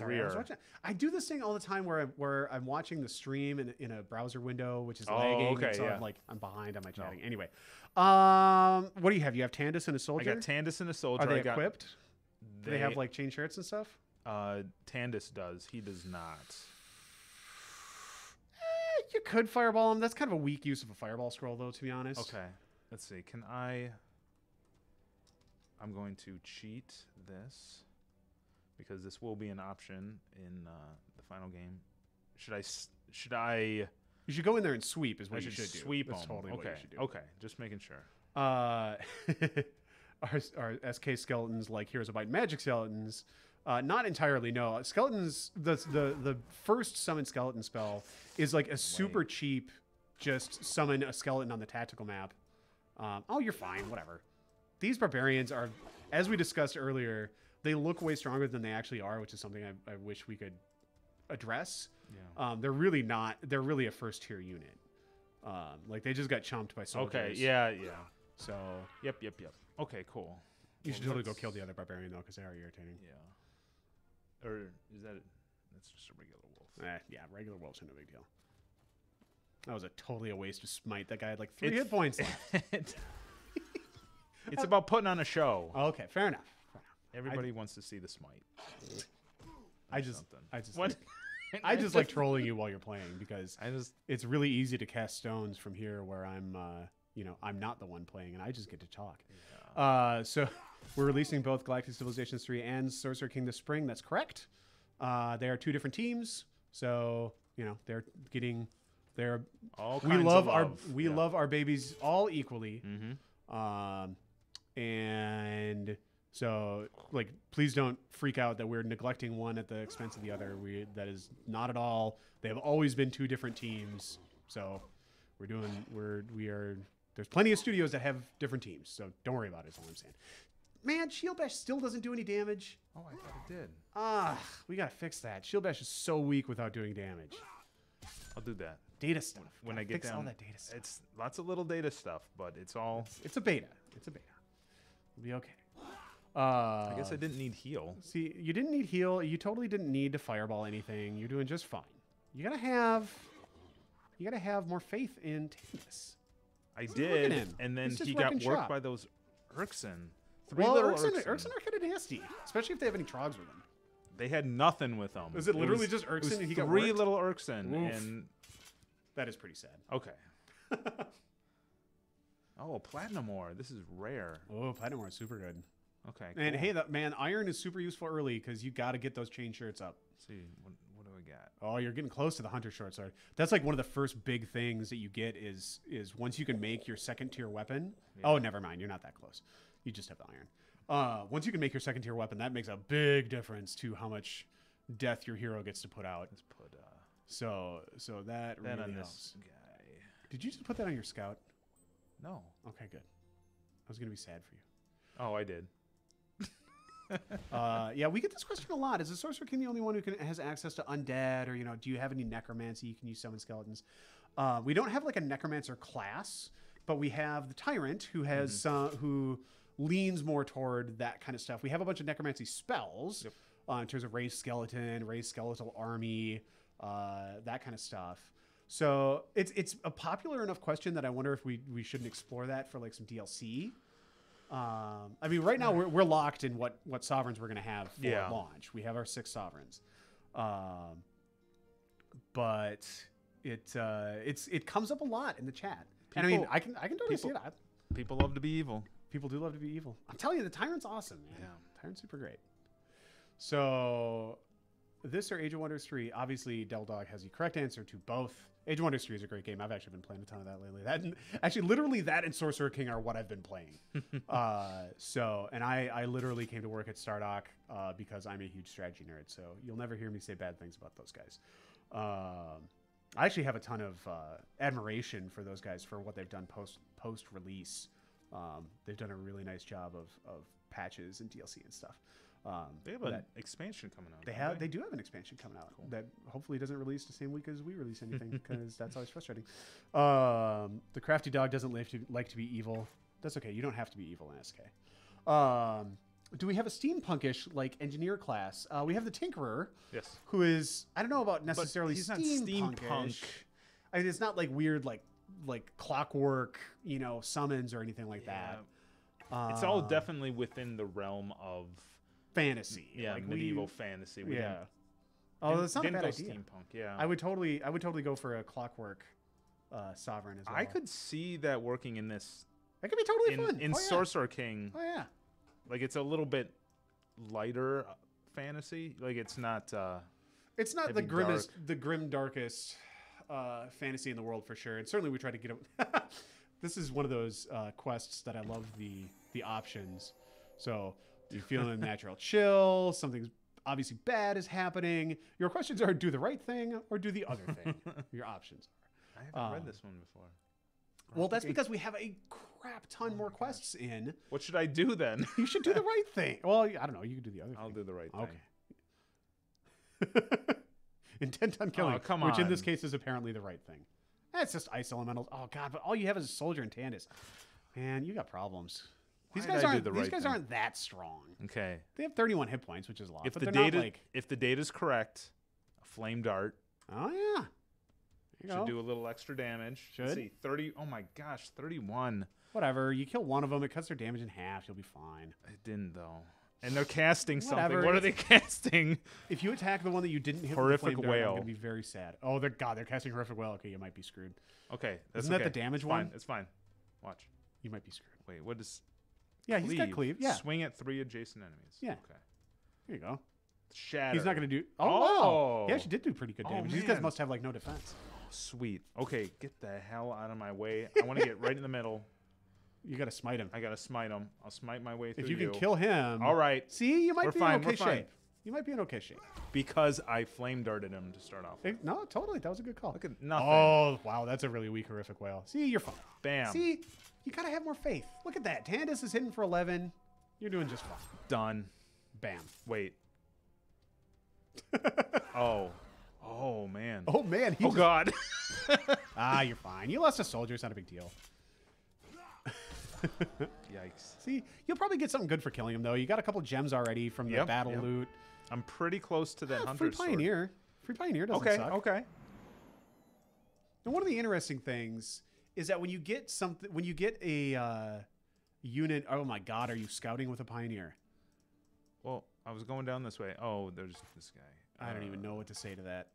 rear. I do this thing all the time where I'm watching the stream in a browser window, which is lagging. Okay, so yeah. I'm behind on my chatting. Anyway, what do you have? You have Tandis and a soldier? I got Tandis and a soldier. Are they equipped? Do they have like chain shirts and stuff? Tandis does. He does not. You could fireball him. That's kind of a weak use of a fireball scroll, though, to be honest. Okay. Let's see. Can I... I'm going to cheat this because this will be an option in the final game. Should I... You should go in there and sweep is what I you should do. Sweep That's them. totally Okay. what you should do. Okay. Just making sure. Our SK skeletons, like Heroes of Might and Magic skeletons, not entirely, no. Skeletons, the first summon skeleton spell is like a super cheap, just summon a skeleton on the tactical map. Oh, you're fine, whatever. These barbarians are, as we discussed earlier, they look way stronger than they actually are, which is something I wish we could address. Yeah. They're really not, they're really a first tier unit. Like they just got chomped by soldiers. Okay, yeah. So. Yep. Okay, cool. You should totally go kill the other barbarian, though, because they are irritating. Yeah. Or is that's just a regular wolf? Yeah, regular wolves are no big deal. That was totally a waste of smite. That guy had like 3 hit points left. It's about putting on a show. Okay, fair enough. Everybody wants to see the smite. I just what? I just like trolling you while you're playing because it's really easy to cast stones from here where I'm I'm not the one playing and I just get to talk. Yeah. So we're releasing both Galactic Civilizations 3 and Sorcerer King this spring. That's correct. They are 2 different teams, so they're getting all we kinds love of our love. we love our babies all equally. Mm-hmm. And so, like, please don't freak out that we're neglecting one at the expense of the other. That is not at all. They have always been 2 different teams. So there's plenty of studios that have different teams. So don't worry about it, is all I'm saying. Man, Shield Bash still doesn't do any damage. Oh, I thought it did. We got to fix that. Shield Bash is so weak without doing damage. I'll do that. Data stuff. When I get fix down, all that data stuff. It's lots of little data stuff, but it's all... It's a beta. It'll be okay. I guess I didn't need heal. See, you didn't need heal. You totally didn't need to fireball anything. You're doing just fine. You gotta have more faith in Tandis. I did, and then he got worked by those Urkson. 3 little Urkson are kind of nasty, especially if they have any trogs with them. They had nothing with them. Was it literally just Urkson and he got 3 worked? little Urkson, Oof. and that is pretty sad. Okay. Oh, Platinum Ore. This is rare. Oh, Platinum Ore is super good. Okay. And cool. hey, iron is super useful early because you got to get those chain shirts up. Let's see, what do I got? Oh, you're getting close to the Hunter Short Sword. That's like one of the first big things that you get is once you can make your 2nd tier weapon. Yeah. Oh, never mind. You're not that close. You just have the iron. Once you can make your 2nd tier weapon, that makes a big difference to how much death your hero gets to put out. Let's put so that really on helps. this guy. Did you just put that on your scout? No. Okay, good. I was gonna be sad for you. Oh, I did. Yeah, we get this question a lot. Is the Sorcerer King the only one who has access to undead, or do you have any necromancy you can use summon skeletons? We don't have like a necromancer class, but we have the Tyrant who has who leans more toward that kind of stuff. We have a bunch of necromancy spells in terms of raised skeleton, raised skeletal army, that kind of stuff. So it's a popular enough question that I wonder if we shouldn't explore that for like some DLC. I mean, right now we're locked in what sovereigns we're going to have for launch. We have our 6 sovereigns, but it comes up a lot in the chat. And I mean, I can totally see that. People love to be evil. People do love to be evil. I'm telling you, the Tyrant's awesome, man. Yeah, Tyrant's super great. So this or Age of Wonders 3, obviously Del Dog has the correct answer to both. Age of Wonders 3 is a great game. I've actually been playing a ton of that lately. Literally that and Sorcerer King are what I've been playing. And I literally came to work at Stardock because I'm a huge strategy nerd. So you'll never hear me say bad things about those guys. I actually have a ton of admiration for those guys for what they've done post release. They've done a really nice job of patches and DLC and stuff. They have an expansion coming out. They do have an expansion coming out that hopefully doesn't release the same week as we release anything because that's always frustrating. The crafty dog doesn't like to be evil. That's okay. You don't have to be evil in SK. Do we have a steampunkish like engineer class? We have the Tinkerer. Yes. Who is, I don't know about necessarily he's not steampunk. steampunk. I mean, it's not like weird like clockwork, summons or anything like that. It's all definitely within the realm of fantasy. Yeah, like medieval fantasy. Oh, that's not a bad idea. Steampunk. Yeah. I would totally go for a clockwork sovereign as well. I could see that working in this. That could be totally fun. In Sorcerer King. Oh yeah. Like it's a little bit lighter fantasy. Like it's not the grim darkest fantasy in the world for sure. And certainly we try to get this is one of those quests that I love the options. So you feel a natural chill, something's obviously bad is happening. Your questions are do the right thing or do the other thing. Your options are. I haven't read this one before. Well, that's because we have a crap ton more quests in. What should I do then? You should do the right thing. Well, I don't know. You can do the other thing. I'll do the right thing. Okay. Intent on killing, come which in on. this case is apparently the right thing. That's just ice elementals. Oh god, but all you have is a soldier and Tandis. Man, you got problems. These guys aren't that strong. Okay. They have 31 hit points, which is a lot. If but the data's correct, a flame dart. Oh yeah. Should do a little extra damage. Let's see, 30. Oh my gosh, 31. Whatever. You kill one of them, it cuts their damage in half. You'll be fine. It didn't though. And they're casting something. Whatever. What are they casting? If you attack the one that you didn't hit Horrific with the flame dart, Whale. I'm gonna be very sad. Oh, they're casting horrific whale. Okay, you might be screwed. Okay, that's Isn't that the damage one? It's fine. Watch. You might be screwed. Wait, what is? Yeah, he's got cleave. Yeah. Swing at 3 adjacent enemies. Yeah. Okay. There you go. Shatter. He's not going to do... Oh. Wow. He actually did do pretty good damage. These guys man. must have, like, no defense. Sweet. Okay, get the hell out of my way. I want to get right in the middle. You got to smite him. I got to smite him. I'll smite my way through If you can kill him... All right. See, you might We're be fine, in we're okay fine. shape. You might be in okay shape. Because I flame darted him to start off. No, totally. That was a good call. Look at nothing. Oh, wow. That's a really weak horrific whale. See, you're fine. Bam. See, you got to have more faith. Look at that. Tandis is hitting for 11. You're doing just fine. Done. Bam. Wait. Oh, man. Oh, man. Oh, God. You're fine. You lost a soldier. It's not a big deal. Yikes. See, you'll probably get something good for killing him, though. You got a couple gems already from the battle loot. I'm pretty close to that Free hunter's Pioneer. Free Pioneer doesn't sword. suck. Okay. And one of the interesting things is that when you get a unit, oh my God, are you scouting with a Pioneer? Well, I was going down this way. Oh, there's this guy. I don't even know what to say to that.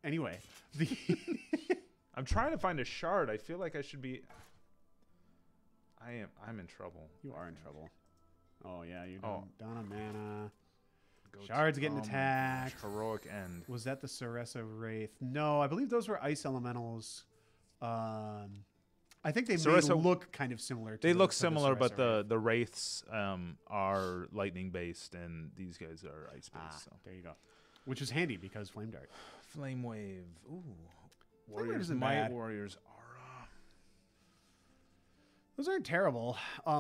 Anyway, I'm trying to find a shard. I feel like I should be. I'm in trouble. You are in trouble. Oh yeah, you're down on mana. Goats. Shards getting attacked. Heroic end. Was that the Sorcerer Wraith? No, I believe those were ice elementals. I think they may look kind of similar. They look similar, but the wraiths are lightning based, and these guys are ice based. So there you go. Which is handy because Flame Dart. Flame Wave. Ooh. Warriors Might, Warriors Aura. Those aren't terrible.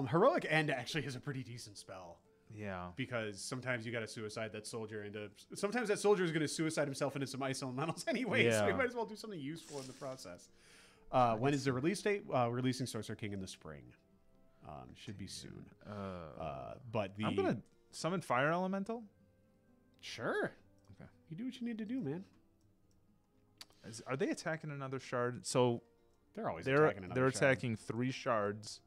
Heroic End actually is a pretty decent spell. Yeah. Because sometimes you got to suicide that soldier into... Sometimes that soldier is going to suicide himself into some ice elementals anyway, so you might as well do something useful in the process. When is the release date? Releasing Sorcerer King in the spring. Should be soon. But I'm going to summon Fire Elemental? Sure. Okay. You do what you need to do, man. Are they attacking another shard? So they're always attacking another shard. They're attacking 3 shards.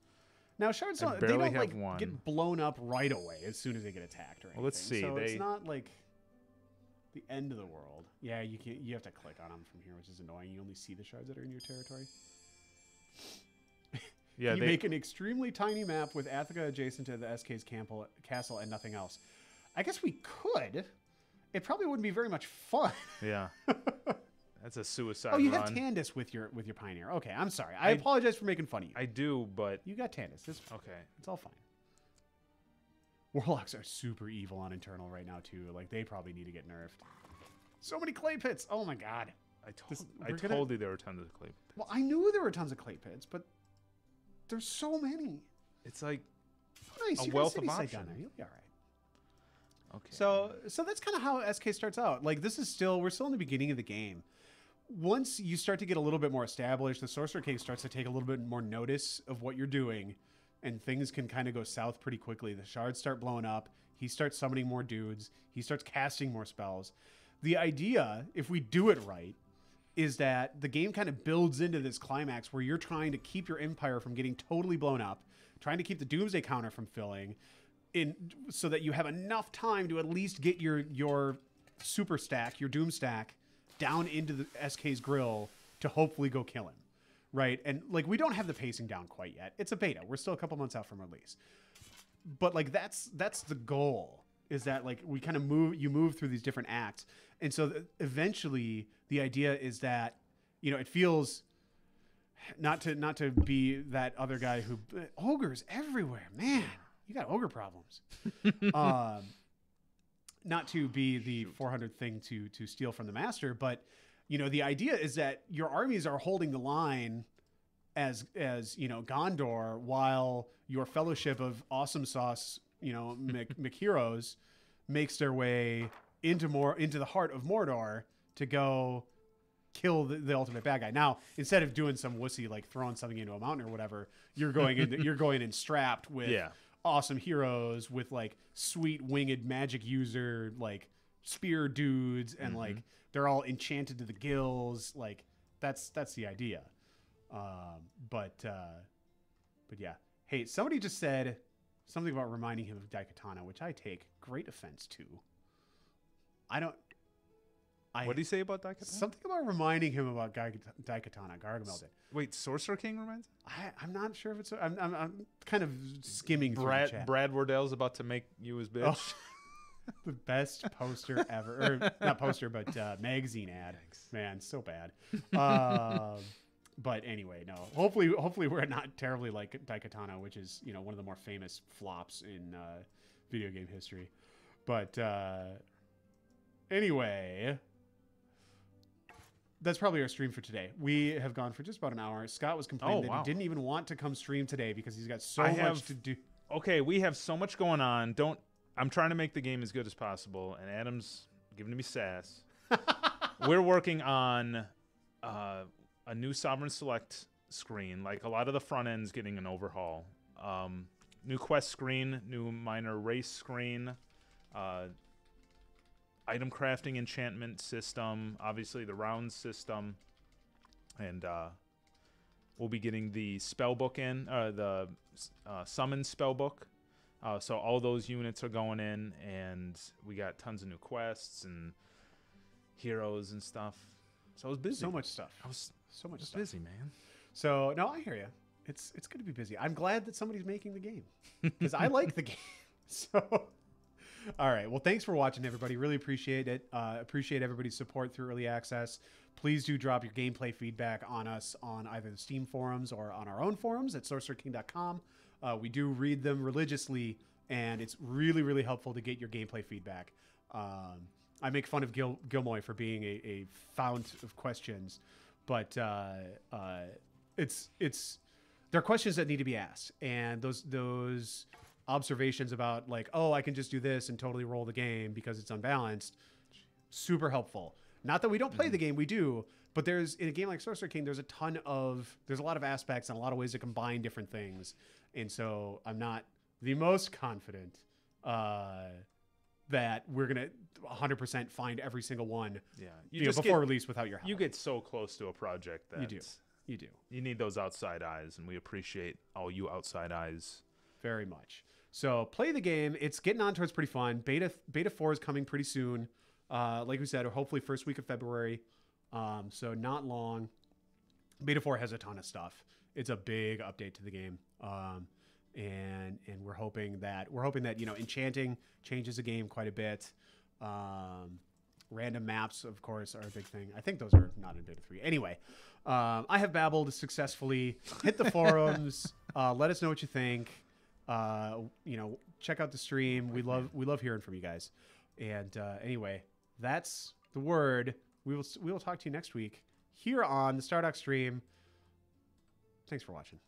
Now shards don't, they don't like get blown up right away as soon as they get attacked or anything. Well, let's see. So it's not like the end of the world. Yeah, you can't. You have to click on them from here, which is annoying. You only see the shards that are in your territory. Yeah, you make an extremely tiny map with Athica adjacent to the SK's castle and nothing else. I guess we could. It probably wouldn't be very much fun. Yeah. That's a suicide run. Oh, you have Tandis with your Pioneer. Okay, I'm sorry. I apologize for making fun of you. I do, but... You got Tandis. Okay. It's all fine. Warlocks are super evil on internal right now, too. Like, they probably need to get nerfed. So many clay pits. Oh, my God. I told you there were tons of clay pits. Well, I knew there were tons of clay pits, but there's so many. It's like Nice. a wealth of options. You'll be all right. Okay. So that's kind of how SK starts out. Like we're still in the beginning of the game. Once you start to get a little bit more established, the Sorcerer King starts to take a little bit more notice of what you're doing, and things can kind of go south pretty quickly. The shards start blowing up. He starts summoning more dudes. He starts casting more spells. The idea, if we do it right, is that the game kind of builds into this climax where you're trying to keep your empire from getting totally blown up, trying to keep the doomsday counter from filling, so that you have enough time to at least get your super stack, your doom stack, down into the SK's grill to hopefully go kill him, right? And like we don't have the pacing down quite yet. It's a beta. We're still a couple months out from release, but like that's the goal. Is that like we kind of move through these different acts, and so eventually the idea is that it feels not to be that other guy who ogres everywhere, man. You got ogre problems. Not to be the 400th thing to steal from the master, but the idea is that your armies are holding the line as Gondor, while your fellowship of awesome sauce, McHeroes makes their way into the heart of Mordor to go kill the ultimate bad guy. Now, instead of doing some wussy like throwing something into a mountain or whatever, you're going in strapped with awesome heroes with like sweet winged magic user like spear dudes, and like they're all enchanted to the gills. Like that's the idea. But yeah. Hey, somebody just said something about reminding him of Daikatana, which I take great offense to. What did he say about Daikatana? Something about reminding him about Daikatana. Gargamel did. Wait, Sorcerer King reminds him? I'm not sure if it's. I'm kind of skimming through the chat. Brad Wardell's about to make you his bitch. Oh, the best poster ever, or not poster, but magazine ad. Thanks. Man, so bad. But anyway, no. Hopefully we're not terribly like Daikatana, which is one of the more famous flops in video game history. But anyway. That's probably our stream for today. We have gone for just about an hour. Scott was complaining that he didn't even want to come stream today because he's got so much to do. Okay, we have so much going on. I'm trying to make the game as good as possible, and Adam's giving me sass. We're working on a new Sovereign Select screen. Like a lot of the front end's getting an overhaul. New quest screen, new minor race screen. Item crafting enchantment system, obviously the round system, and we'll be getting the spell book in, the summon spell book. So all those units are going in, and we got tons of new quests and heroes and stuff. So I was busy. So much stuff. I was so much stuff. busy, man. So no, I hear you. It's good to be busy. I'm glad that somebody's making the game because I like the game. So. All right. Well, thanks for watching, everybody. Really appreciate it. Appreciate everybody's support through early access. Please do drop your gameplay feedback on us on either the Steam forums or on our own forums at sorcererking.com. We do read them religiously, and it's really, really helpful to get your gameplay feedback. I make fun of Gilmoy for being a fount of questions, but they're questions that need to be asked, and those observations about like, oh, I can just do this and totally roll the game because it's unbalanced, super helpful. Not that we don't play the game, we do, but in a game like Sorcerer King, there's a lot of aspects and a lot of ways to combine different things, and so I'm not the most confident that we're gonna 100% find every single one before release without your help. You get so close to a project that you do you need those outside eyes, and we appreciate all you outside eyes very much. So play the game. It's getting on towards pretty fun. Beta 4 is coming pretty soon. Like we said, hopefully first week of February. So not long. Beta 4 has a ton of stuff. It's a big update to the game. And we're hoping that enchanting changes the game quite a bit. Random maps, of course, are a big thing. I think those are not in Beta 3. Anyway, I have babbled successfully. Hit the forums. Let us know what you think. Check out the stream. We love hearing from you guys. And anyway, that's the word. We will talk to you next week here on the Stardock stream. Thanks for watching.